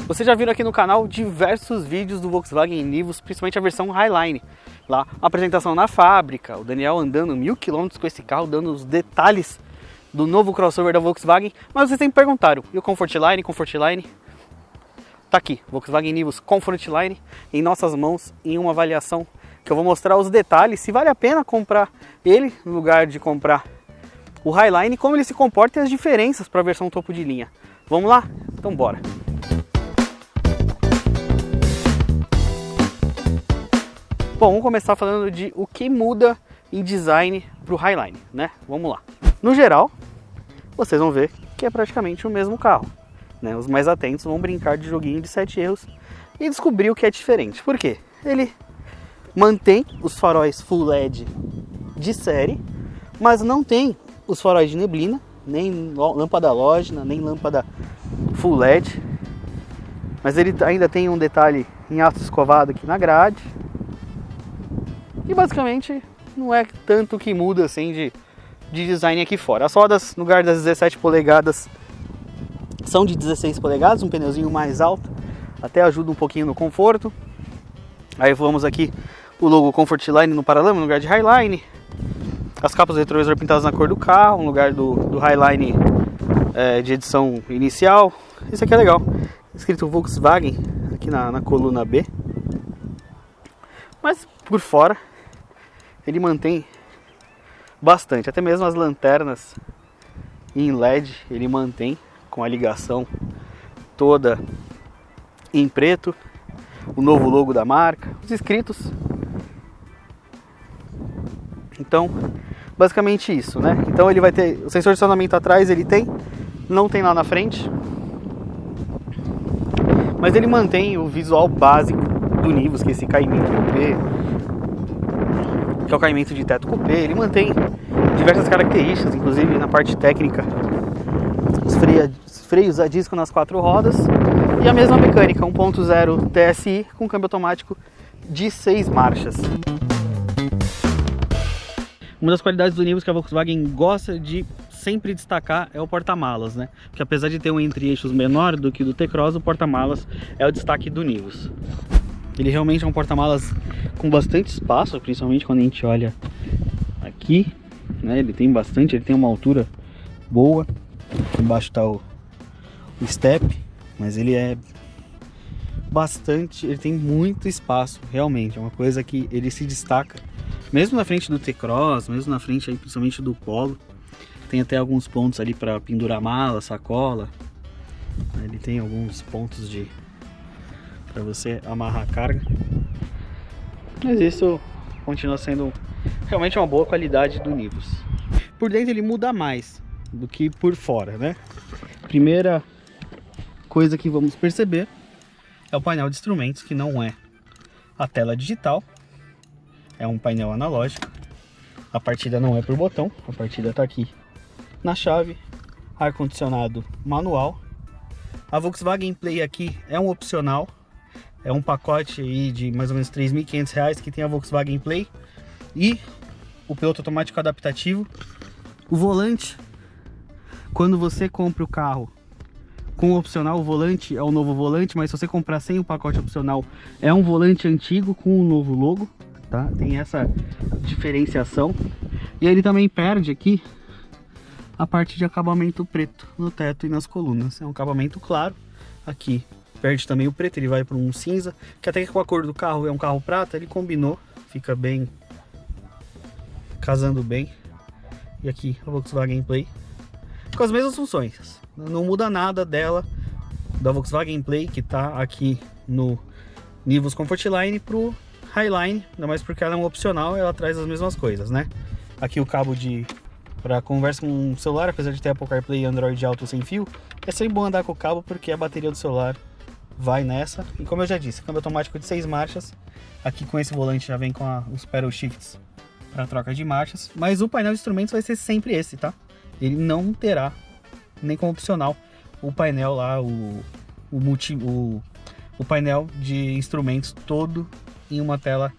Vocês já viram aqui no canal diversos vídeos do Volkswagen Nivus, principalmente a versão Highline. Lá, a apresentação na fábrica, o Daniel andando 1000 km com esse carro, dando os detalhes do novo crossover da Volkswagen. Mas vocês sempre perguntaram, e o Comfortline? Comfortline? Tá aqui, Volkswagen Nivus Comfortline em nossas mãos, em uma avaliação que eu vou mostrar os detalhes, se vale a pena comprar ele no lugar de comprar o Highline, como ele se comporta e as diferenças para a versão topo de linha. Vamos lá? Então bora! Bom, vamos começar falando de o que muda em design para o Highline, né? Vamos lá. No geral, vocês vão ver que é praticamente o mesmo carro, né? Os mais atentos vão brincar de joguinho de 7 erros e descobrir o que é diferente. Por quê? Ele mantém os faróis Full LED de série, mas não tem os faróis de neblina, nem lâmpada halógena, nem lâmpada Full LED. Mas ele ainda tem um detalhe em aço escovado aqui na grade. E basicamente não é tanto que muda assim de design aqui fora. As rodas, no lugar das 17 polegadas, são de 16 polegadas, um pneuzinho mais alto, até ajuda um pouquinho no conforto. Aí vamos aqui o logo Comfortline no paralama, no lugar de Highline. As capas do retrovisor pintadas na cor do carro, no lugar do Highline de edição inicial. Isso aqui é legal. Escrito Volkswagen aqui na coluna B. Mas por fora ele mantém bastante, até mesmo as lanternas em LED ele mantém com a ligação toda em preto, o novo logo da marca, os escritos. Então, basicamente isso, né? Então ele vai ter o sensor de estacionamento atrás, ele tem, não tem lá na frente, mas ele mantém o visual básico do Nivus, que é esse caimento coupé, que é o caimento de teto coupé. Ele mantém diversas características, inclusive na parte técnica, os freios a disco nas 4 rodas e a mesma mecânica, 1.0 TSI com câmbio automático de 6 marchas. Uma das qualidades do Nivus que a Volkswagen gosta de sempre destacar é o porta-malas, né? Porque apesar de ter um entre-eixos menor do que o do T-Cross, o porta-malas é o destaque do Nivus. Ele realmente é um porta-malas com bastante espaço, principalmente quando a gente olha aqui, né? Ele tem bastante, ele tem uma altura boa. Embaixo está o step, mas ele é bastante, ele tem muito espaço, realmente. É uma coisa que ele se destaca, mesmo na frente do T-Cross, mesmo na frente aí, principalmente do Polo. Tem até alguns pontos ali para pendurar mala, sacola. Ele tem alguns pontos para você amarrar a carga. Mas isso continua sendo realmente uma boa qualidade do Nivus. Por dentro ele muda mais do que por fora, né? Primeira coisa que vamos perceber é o painel de instrumentos, que não é a tela digital, é um painel analógico. A partida não é por botão, a partida está aqui na chave. Ar-condicionado manual. A Volkswagen Play aqui é um opcional, é um pacote aí de mais ou menos R$ 3.500 que tem a Volkswagen Play e o piloto automático adaptativo. O volante, quando você compra o carro com o opcional, o volante é o novo volante, mas se você comprar sem o pacote opcional, é um volante antigo com o novo logo, tá? Tem essa diferenciação. E ele também perde aqui a parte de acabamento preto no teto e nas colunas. É um acabamento claro. Aqui perde também o preto, ele vai para um cinza, que até que com a cor do carro é um carro prata, ele combinou, fica bem, casando bem. E aqui a Volkswagen Play com as mesmas funções, não muda nada dela, da Volkswagen Play que está aqui no Nivus Comfortline pro Highline, ainda mais porque ela é um opcional, ela traz as mesmas coisas, né? Aqui o cabo para conversa com o celular, apesar de ter Apple CarPlay e Android Auto sem fio, é sempre bom andar com o cabo porque a bateria do celular vai nessa. E como eu já disse, câmbio automático de 6 marchas, aqui com esse volante já vem com os pedal shifts para troca de marchas, mas o painel de instrumentos vai ser sempre esse, tá? Ele não terá, nem como opcional, o painel lá, o painel de instrumentos todo em uma tela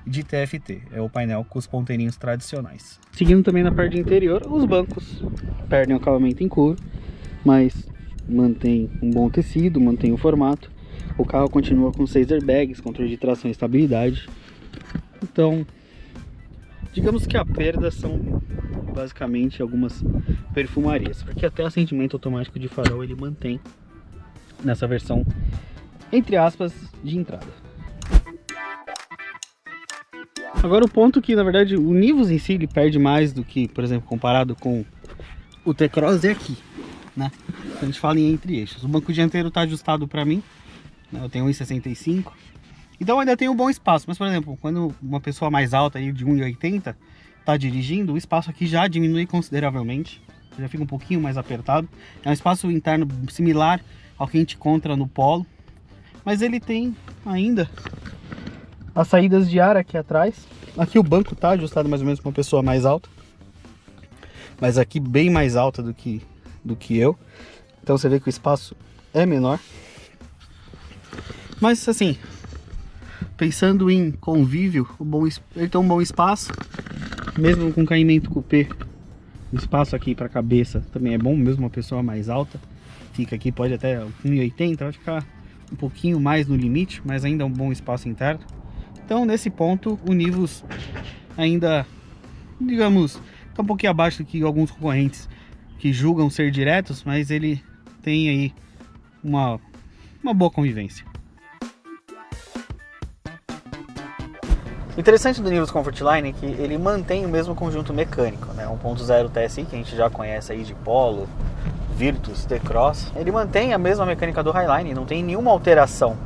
de TFT. É o painel com os ponteirinhos tradicionais. Seguindo também na parte interior, os bancos perdem o acabamento em couro, mas mantém um bom tecido, mantém o formato. O carro continua com 6 airbags, controle de tração e estabilidade. Então, digamos que a perda são basicamente algumas perfumarias, porque até acendimento automático de farol ele mantém nessa versão, entre aspas, de entrada. Agora o ponto que, na verdade, o Nivus em si ele perde mais do que, por exemplo, comparado com o T-Cross é aqui, né? A gente fala em entre eixos. O banco dianteiro está ajustado para mim, né? Eu tenho 1,65, então ainda tem um bom espaço. Mas, por exemplo, quando uma pessoa mais alta aí de 1,80 está dirigindo, o espaço aqui já diminui consideravelmente, já fica um pouquinho mais apertado. É um espaço interno similar ao que a gente encontra no Polo, mas ele tem ainda as saídas de ar aqui atrás. Aqui o banco está ajustado mais ou menos para uma pessoa mais alta, mas aqui bem mais alta do que eu. Então você vê que o espaço é menor. Mas assim, pensando em convívio, ele tem um bom espaço. Mesmo com caimento coupé, o espaço aqui para a cabeça também é bom. Mesmo uma pessoa mais alta fica aqui, pode até 1,80, vai ficar um pouquinho mais no limite, mas ainda é um bom espaço interno. Então nesse ponto o Nivus ainda, digamos, está um pouquinho abaixo do que alguns concorrentes que julgam ser diretos, mas ele tem aí uma boa convivência. O interessante do Nivus Comfortline é que ele mantém o mesmo conjunto mecânico, né? 1.0 TSI, que a gente já conhece aí de Polo, Virtus, T-Cross. Ele mantém a mesma mecânica do Highline, não tem nenhuma alteração.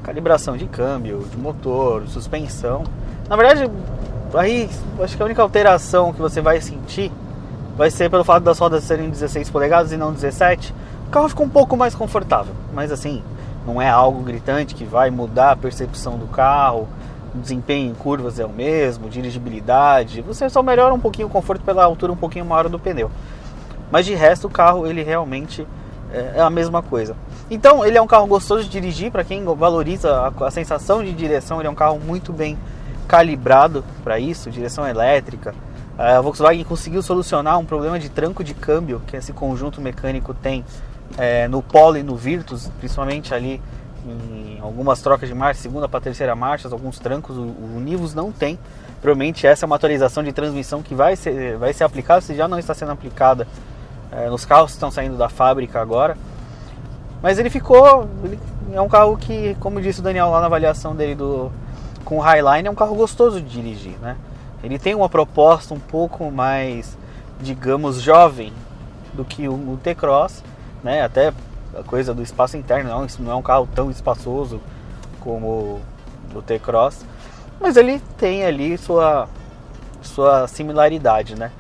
Calibração de câmbio, de motor, suspensão. Na verdade, aí acho que a única alteração que você vai sentir vai ser pelo fato das rodas serem 16 polegadas e não 17. O carro fica um pouco mais confortável, mas assim, não é algo gritante que vai mudar a percepção do carro. O desempenho em curvas é o mesmo, dirigibilidade, você só melhora um pouquinho o conforto pela altura um pouquinho maior do pneu. Mas de resto o carro ele realmente é a mesma coisa. Então ele é um carro gostoso de dirigir, para quem valoriza a sensação de direção. Ele é um carro muito bem calibrado para isso, direção elétrica. A Volkswagen conseguiu solucionar um problema de tranco de câmbio que esse conjunto mecânico tem no Polo e no Virtus, principalmente ali em algumas trocas de marcha, segunda para terceira marcha, alguns trancos o Nivus não tem. Provavelmente essa é uma atualização de transmissão que vai ser aplicada, se já não está sendo aplicada nos carros que estão saindo da fábrica agora. Mas ele é um carro que, como disse o Daniel lá na avaliação dele com o Highline, é um carro gostoso de dirigir, né? Ele tem uma proposta um pouco mais, digamos, jovem do que o T-Cross, né? Até a coisa do espaço interno, não é um carro tão espaçoso como o T-Cross, mas ele tem ali sua similaridade, né?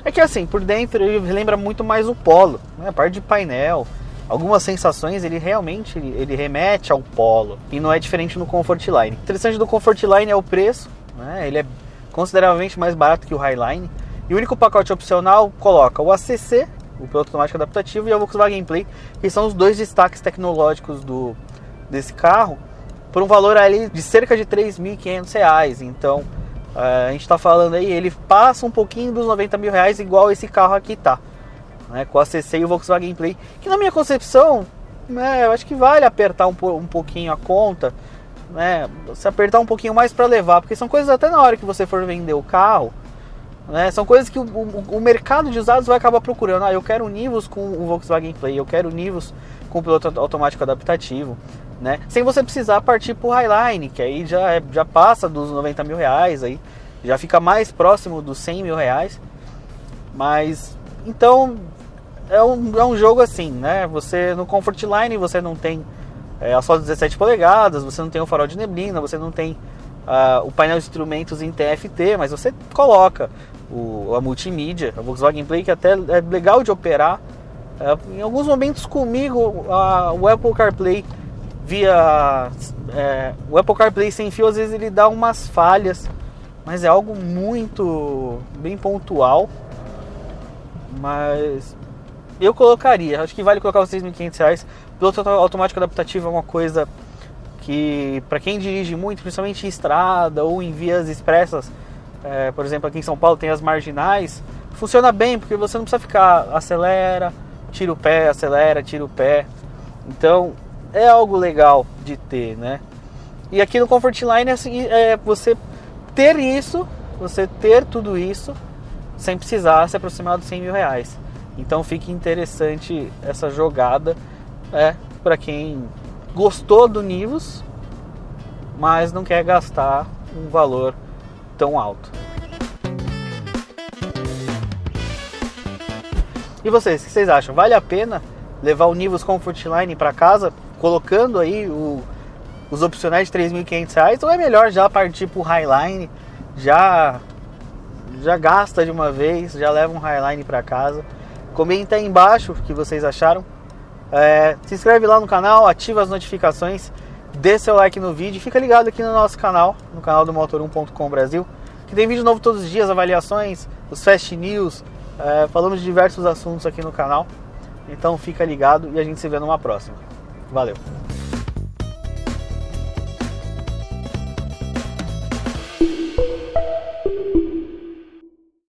É que assim, por dentro ele lembra muito mais o Polo, né? A parte de painel, algumas sensações ele realmente ele remete ao Polo, e não é diferente no Comfortline. O interessante do Comfortline é o preço, né? Ele é consideravelmente mais barato que o Highline, e o único pacote opcional coloca o ACC, o piloto automático adaptativo, e a Volkswagen Play, que são os dois destaques tecnológicos desse carro, por um valor ali de cerca de R$ 3.500. Então a gente está falando aí, ele passa um pouquinho dos R$ 90.000, igual esse carro aqui tá, né, com a CC e o Volkswagen Play, que na minha concepção, né, eu acho que vale apertar um pouquinho a conta, né, se apertar um pouquinho mais para levar, porque são coisas até na hora que você for vender o carro, né, são coisas que o mercado de usados vai acabar procurando. Eu quero o Nivus com o Volkswagen Play, eu quero o Nivus com o piloto automático adaptativo, né, sem você precisar partir para o Highline, que aí já passa dos R$ 90.000, aí já fica mais próximo dos R$ 100.000. Mas então é um jogo assim, né? Você no Comfortline você não tem asfalto 17 polegadas, você não tem o farol de neblina, você não tem o painel de instrumentos em TFT, mas você coloca a multimídia, a Volkswagen Play, que até é legal de operar. Em alguns momentos comigo o Apple CarPlay o Apple CarPlay sem fio, às vezes ele dá umas falhas, mas é algo muito bem pontual. Mas eu colocaria, acho que vale colocar os R$ 6.500. Piloto automático adaptativo é uma coisa que, para quem dirige muito, principalmente em estrada ou em vias expressas, por exemplo, aqui em São Paulo tem as marginais, funciona bem, porque você não precisa ficar acelera, tira o pé, acelera, tira o pé. Então é algo legal de ter, né? E aqui no Comfortline é você ter isso, você ter tudo isso sem precisar se aproximar dos 100 mil reais. Então fica interessante essa jogada para quem gostou do Nivus, mas não quer gastar um valor tão alto. E vocês, o que vocês acham? Vale a pena levar o Nivus Comfortline para casa, colocando aí os opcionais de R$ 3.500, ou é melhor já partir para o Highline, já gasta de uma vez, já leva um Highline para casa? Comenta aí embaixo o que vocês acharam. Se inscreve lá no canal, ativa as notificações, dê seu like no vídeo e fica ligado aqui no nosso canal, no canal do Motor1.com Brasil, que tem vídeo novo todos os dias, avaliações, os Fast News, falamos de diversos assuntos aqui no canal. Então fica ligado e a gente se vê numa próxima. Valeu!